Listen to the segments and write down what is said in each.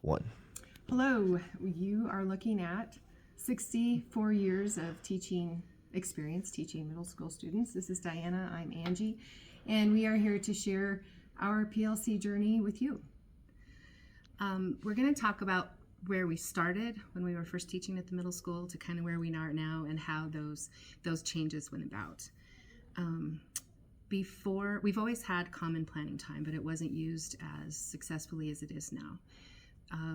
1. Hello, you are looking at 64 years of teaching experience teaching middle school students. This is Diana, I'm Angie, and we are here to share our PLC journey with you. We're going to talk about where we started when we were first teaching at the middle school to kind of where we are now and how those changes went about. Before, we've always had common planning time, but it wasn't used as successfully as it is now.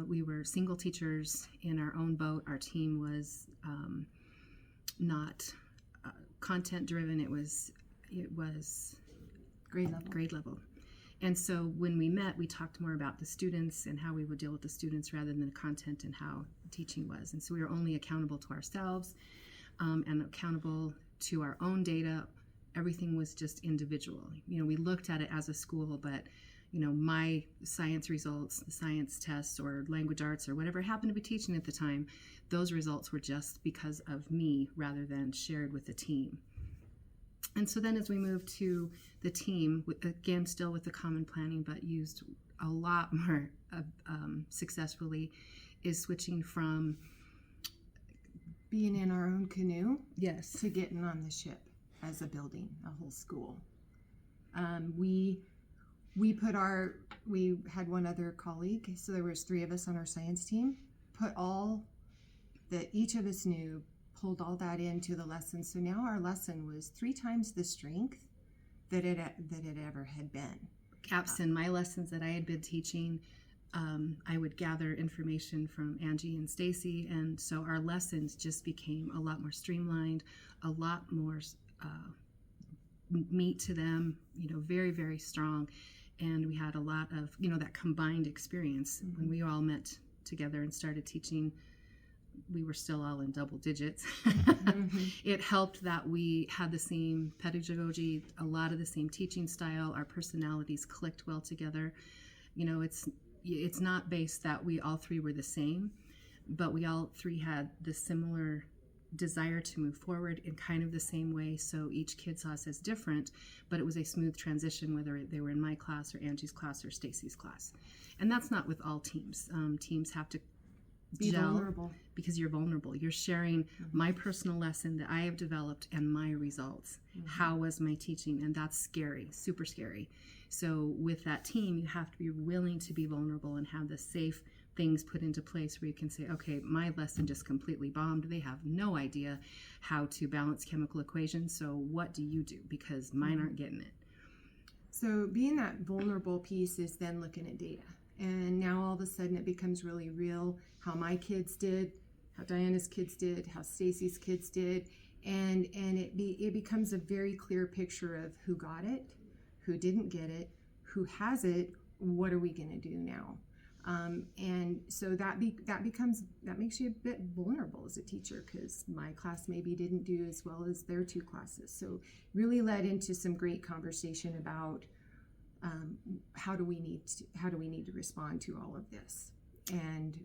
We were single teachers in our own boat. Our team was not content driven. It was grade level. And so when we met, we talked more about the students and how we would deal with the students rather than the content and how teaching was. And so we were only accountable to ourselves and accountable to our own data. Everything was just individual. We looked at it as a school, but my science results, the science tests or language arts or whatever I happened to be teaching at the time, those results were just because of me rather than shared with the team. And so then as we moved to the team, again, still with the common planning, but used a lot more successfully, is switching from being in our own canoe, yes, to getting on the ship as a building, a whole school. We had one other colleague, so there was 3 of us on our science team, put all that each of us knew, pulled all that into the lesson. So now our lesson was 3 times the strength that it ever had been. Gaps in my lessons that I had been teaching, I would gather information from Angie and Stacy, and so our lessons just became a lot more streamlined, a lot more meat to them, very, very strong. And we had a lot of, that combined experience. Mm-hmm. When we all met together and started teaching, we were still all in double digits. Mm-hmm. It helped that we had the same pedagogy, a lot of the same teaching style. Our personalities clicked well together. It's not based that we all 3 were the same, but we all 3 had the similar desire to move forward in kind of the same way. So each kid saw us as different, but it was a smooth transition whether they were in my class or Angie's class or Stacy's class. And that's not with all teams. Teams have to be vulnerable because you're vulnerable. You're sharing my personal lesson that I have developed and my results. Mm-hmm. How was my teaching? And that's scary, super scary. So with that team, you have to be willing to be vulnerable and have the safe things put into place where you can say, okay, my lesson just completely bombed. They have no idea how to balance chemical equations. So what do you do? Because mine aren't getting it. So being that vulnerable piece is then looking at data. And now all of a sudden it becomes really real how my kids did, how Diana's kids did, how Stacy's kids did. And it becomes a very clear picture of who got it, who didn't get it, who has it, what are we going to do now? And so that makes you a bit vulnerable as a teacher, because my class maybe didn't do as well as their 2 classes. So really led into some great conversation about how do we need to respond to all of this, and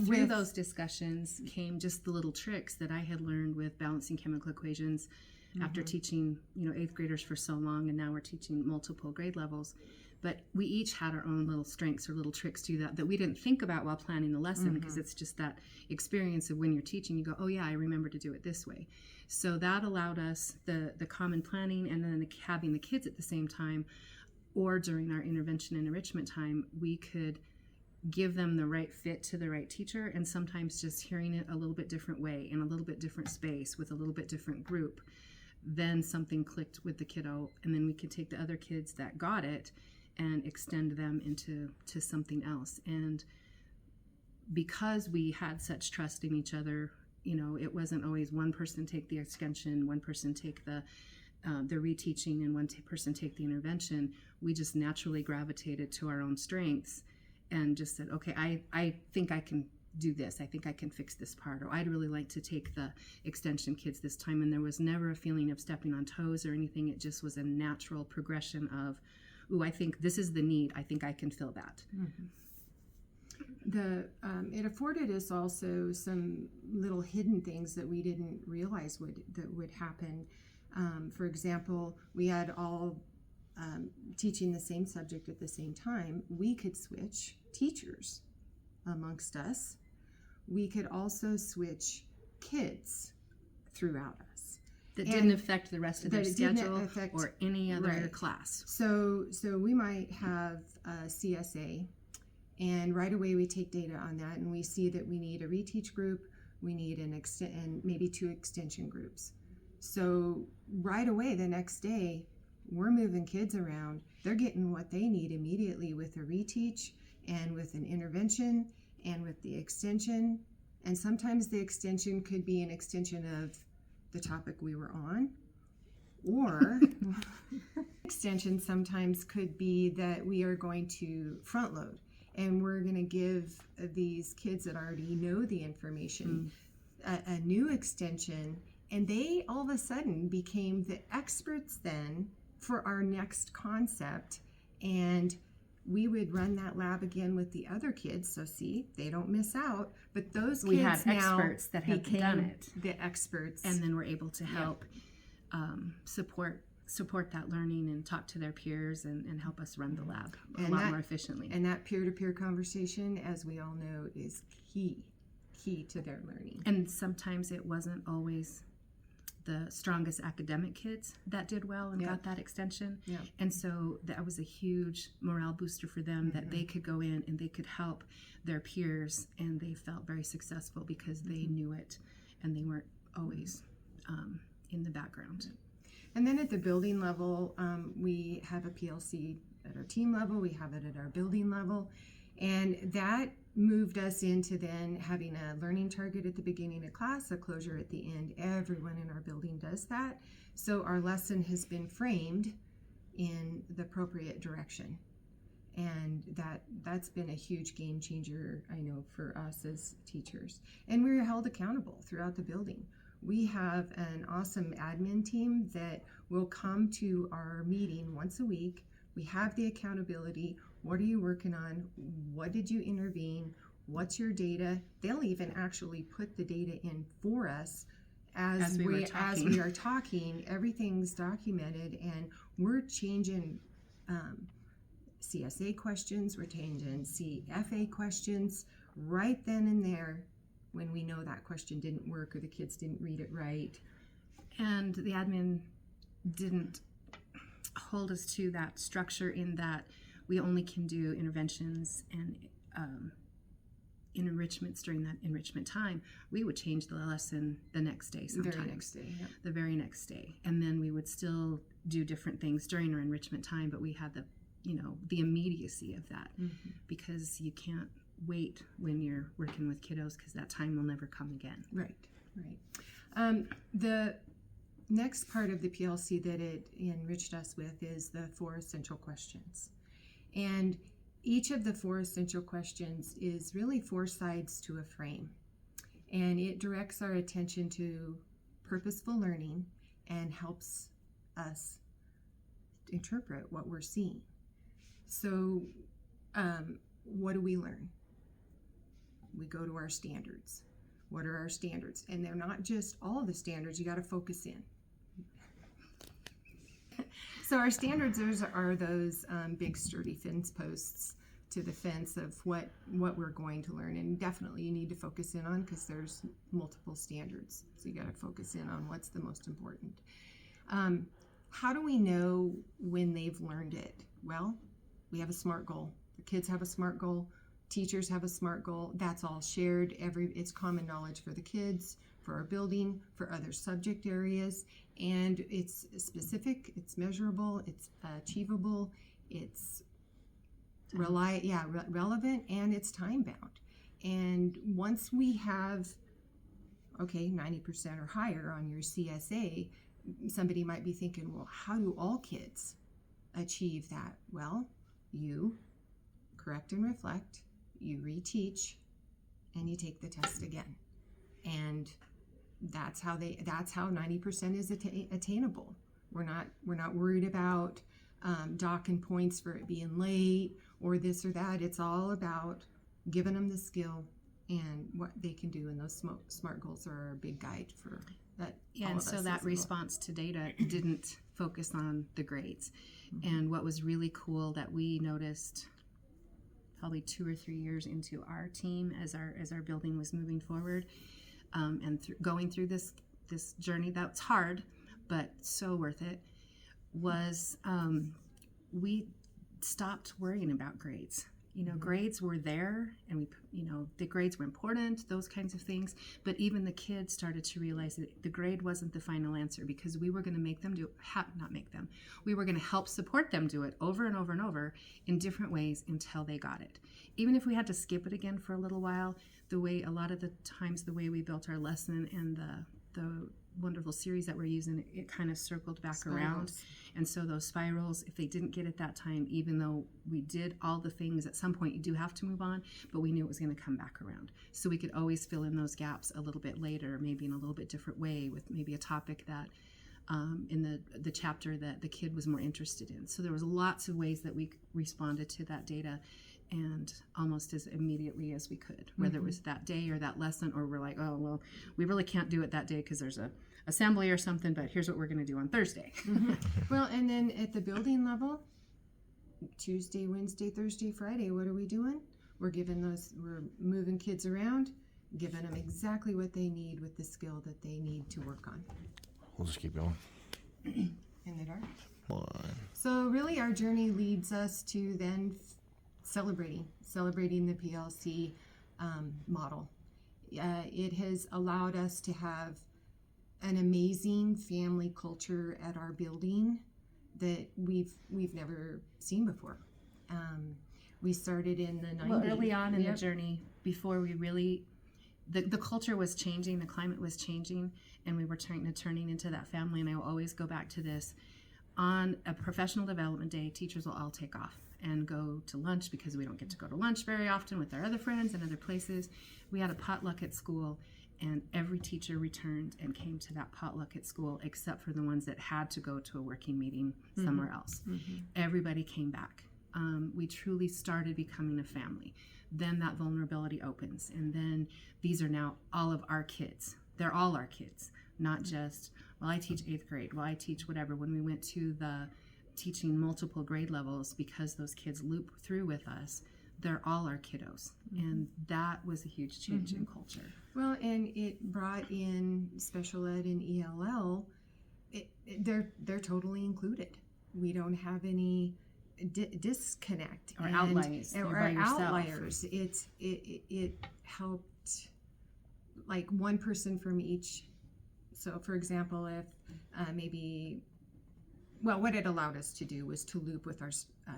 through those discussions came just the little tricks that I had learned with balancing chemical equations. Mm-hmm. After teaching 8th graders for so long, and now we're teaching multiple grade levels. But we each had our own little strengths or little tricks to that we didn't think about while planning the lesson, because it's just that experience of when you're teaching, you go, oh yeah, I remember to do it this way. So that allowed us the common planning, and then having the kids at the same time, or during our intervention and enrichment time, we could give them the right fit to the right teacher, and sometimes just hearing it a little bit different way, in a little bit different space, with a little bit different group. Then something clicked with the kiddo, and then we could take the other kids that got it and extend them into something else. And because we had such trust in each other, it wasn't always one person take the extension, one person take the reteaching, and one person take the intervention. We just naturally gravitated to our own strengths and just said, okay, I think I can do this. I think I can fix this part, or I'd really like to take the extension kids this time. And there was never a feeling of stepping on toes or anything. It just was a natural progression of, I think this is the need. I think I can fill that. Mm-hmm. It afforded us also some little hidden things that we didn't realize would happen. For example, we had all teaching the same subject at the same time, we could switch teachers amongst us. We could also switch kids throughout us. That didn't affect the rest of their schedule or any other right. class. So we might have a CSA, and right away we take data on that, and we see that we need a reteach group, we need and maybe 2 extension groups. So right away the next day, we're moving kids around. They're getting what they need immediately with a reteach and with an intervention and with the extension. And sometimes the extension could be an extension of the topic we were on, or extension sometimes could be that we are going to front load and we're going to give these kids that already know the information a new extension, and they all of a sudden became the experts then for our next concept. And we would run that lab again with the other kids, so see, they don't miss out. But those kids we had now experts that had done it, the experts, and then we're able to help support that learning and talk to their peers and help us run the lab a lot more efficiently. And that peer-to-peer conversation, as we all know, is key to their learning. And sometimes it wasn't always the strongest academic kids that did well and got that extension. Yeah. And so that was a huge morale booster for them, that they could go in and they could help their peers, and they felt very successful because they knew it and they weren't always in the background. And then at the building level, we have a PLC at our team level, we have it at our building level, and that moved us into then having a learning target at the beginning of class, a closure at the end. Everyone in our building does that. So our lesson has been framed in the appropriate direction. And that's been a huge game changer, I know, for us as teachers. And we're held accountable throughout the building. We have an awesome admin team that will come to our meeting once a week. We have the accountability. What are you working on? What did you intervene? What's your data? They'll even actually put the data in for us as we are talking. Everything's documented, and we're changing CSA questions, we're changing CFA questions right then and there when we know that question didn't work or the kids didn't read it right. And the admin didn't hold us to that structure in that we only can do interventions and enrichments during that enrichment time. We would change the lesson the next day sometimes. The very next day. And then we would still do different things during our enrichment time, but we had the immediacy of that, because you can't wait when you're working with kiddos, because that time will never come again. Right. The next part of the PLC that it enriched us with is the 4 essential questions. And each of the 4 essential questions is really 4 sides to a frame. And it directs our attention to purposeful learning and helps us interpret what we're seeing. So what do we learn? We go to our standards. What are our standards? And they're not just all the standards, you got to focus in. So our standards are those big sturdy fence posts to the fence of what we're going to learn, and definitely you need to focus in on, because there's multiple standards, so you got to focus in on what's the most important. How do we know when they've learned it? Well, we have a SMART goal. The kids have a SMART goal. Teachers have a SMART goal. That's all shared. It's common knowledge for the kids, for our building, for other subject areas, and it's specific, it's measurable, it's achievable, it's relevant, and it's time bound. And once we have 90% or higher on your CSA, somebody might be thinking, well, how do all kids achieve that? Well, you correct and reflect, you reteach, and you take the test again. And that's how 90% is attainable. We're not worried about docking points for it being late or this or that. It's all about giving them the skill and what they can do, and those SMART goals are a big guide for that. Yeah, and so that response to data didn't focus on the grades. And what was really cool that we noticed probably 2 or 3 years into our team as our building was moving forward, and going through this journey that's hard but so worth it, was we stopped worrying about grades. Grades were there, and the grades were important, those kinds of things. But even the kids started to realize that the grade wasn't the final answer, because we were going to make them we were going to help support them do it over and over and over in different ways until they got it. Even if we had to skip it again for a little while, a lot of the times the way we built our lesson and the wonderful series that we're using, it kind of circled back around. And so those spirals, if they didn't get it that time, even though we did all the things, at some point you do have to move on, but we knew it was going to come back around. So we could always fill in those gaps a little bit later, maybe in a little bit different way, with maybe a topic that in the chapter that the kid was more interested in. So there was lots of ways that we responded to that data, and almost as immediately as we could, whether it was that day or that lesson, or we're like, oh, well, we really can't do it that day because there's a assembly or something, but here's what we're going to do on Thursday. Well, and then at the building level, Tuesday, Wednesday, Thursday, Friday, what are we doing? We're moving kids around, giving them exactly what they need with the skill that they need to work on. We'll just keep going. In the dark. One. So really our journey leads us to then celebrating the PLC model. It has allowed us to have an amazing family culture at our building that we've never seen before. We started in the 90s. Well, early on in the journey, before we really, the culture was changing, the climate was changing, and we were turning into that family. And I will always go back to this. On a professional development day, teachers will all take off and go to lunch, because we don't get to go to lunch very often with our other friends and other places. We had a potluck at school, and every teacher returned and came to that potluck at school, except for the ones that had to go to a working meeting somewhere else. Everybody came back. We truly started becoming a family. Then that vulnerability opens, and then these are now all of our kids. They're all our kids, not just, well, I teach 8th grade, well, I teach whatever. When we went to the teaching multiple grade levels, because those kids loop through with us, they're all our kiddos. And that was a huge change in culture. Well, and it brought in special ed and ELL. They're totally included. We don't have any disconnect or outliers. Outliers. It helped, like, one person from each. So, for example, if what it allowed us to do was to loop with our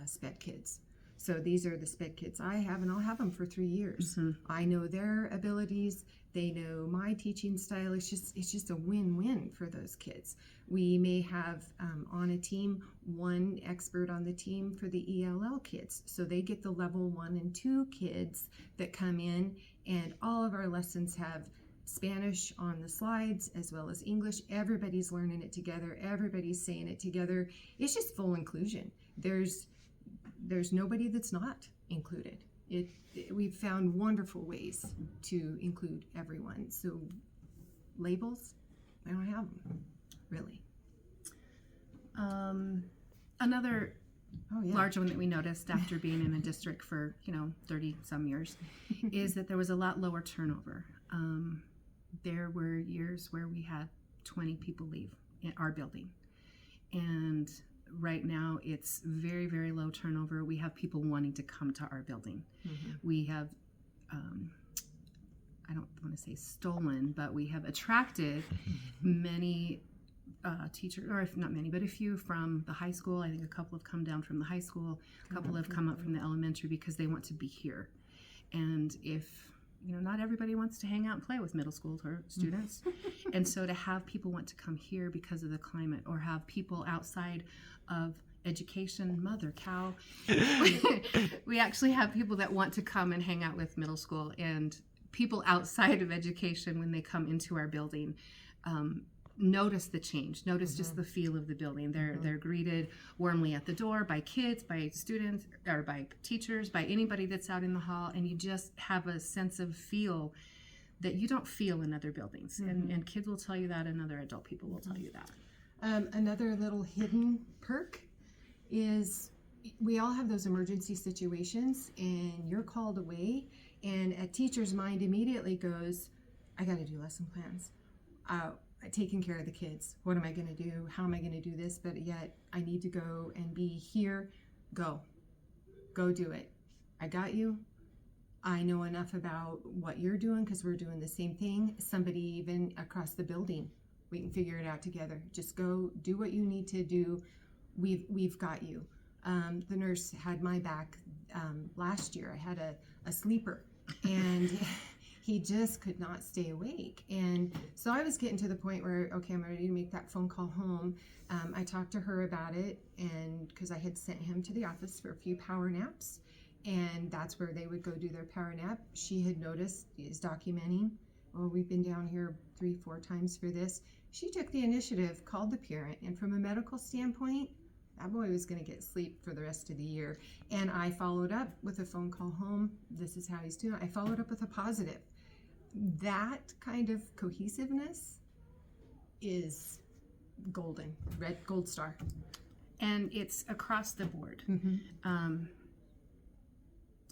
SPED kids. So these are the SPED kids I have, and I'll have them for 3 years. I know their abilities. They know my teaching style. It's just a win-win for those kids. We may have on a team one expert on the team for the ELL kids. So they get the level 1 and 2 kids that come in, and all of our lessons have Spanish on the slides as well as English. Everybody's learning it together. Everybody's saying it together. It's just full inclusion. There's nobody that's not included. We've found wonderful ways to include everyone. So labels, I don't have them, really. Another large one that we noticed after being in a district for 30 some years is that there was a lot lower turnover. There were years where we had 20 people leave in our building, and right now it's very, very low turnover. We have people wanting to come to our building. We have I don't want to say stolen, but we have attracted many teachers, or if not many, but a few from the high school. I think a couple have come down from the high school, a couple have come up from the elementary, because they want to be here. And if not everybody wants to hang out and play with middle school students. And so to have people want to come here because of the climate, or have people outside of education, mother cow, we actually have people that want to come and hang out with middle school, and people outside of education, when they come into our building, notice the change, notice just the feel of the building. They're greeted warmly at the door by kids, by students, or by teachers, by anybody that's out in the hall, and you just have a sense of feel that you don't feel in other buildings. And kids will tell you that, and other adult people will tell you that. Another little hidden perk is we all have those emergency situations, and you're called away, and a teacher's mind immediately goes, I got to do lesson plans. Taking care of the kids. What am I going to do? How am I going to do this? But yet I need to go and be here. Go do it. I got you. I know enough about what you're doing because we're doing the same thing. Somebody even across the building, we can figure it out together. Just go do what you need to do. We've got you. The nurse had my back last year. I had a sleeper, and he just could not stay awake. And so I was getting to the point where, okay, I'm ready to make that phone call home. I talked to her about it, and because I had sent him to the office for a few power naps, and that's where they would go do their power nap. She had noticed, is documenting, oh, we've been down here 3-4 times for this. She took the initiative, called the parent, and from a medical standpoint, that boy was going to get sleep for the rest of the year. And I followed up with a phone call home. This is how he's doing. I followed up with a positive. That kind of cohesiveness is golden, gold star. And it's across the board.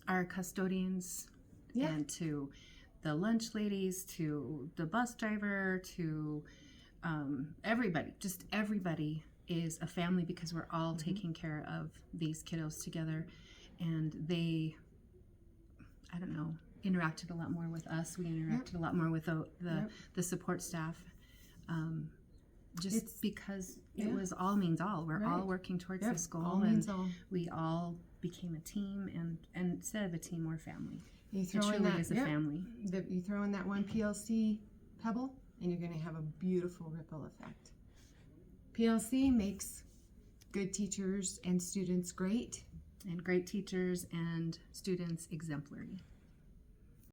Our custodians, and to the lunch ladies, to the bus driver, to everybody, just everybody is a family because we're all taking care of these kiddos together. And they, I don't know, interacted a lot more with us. We interacted a lot more with the support staff, because it was all means all. We're all working towards this goal, all means all. We all became a team, and instead of a team, we're family. You throw it truly is a family. You throw in that one PLC pebble, and you're going to have a beautiful ripple effect. PLC makes good teachers and students great. And great teachers and students exemplary.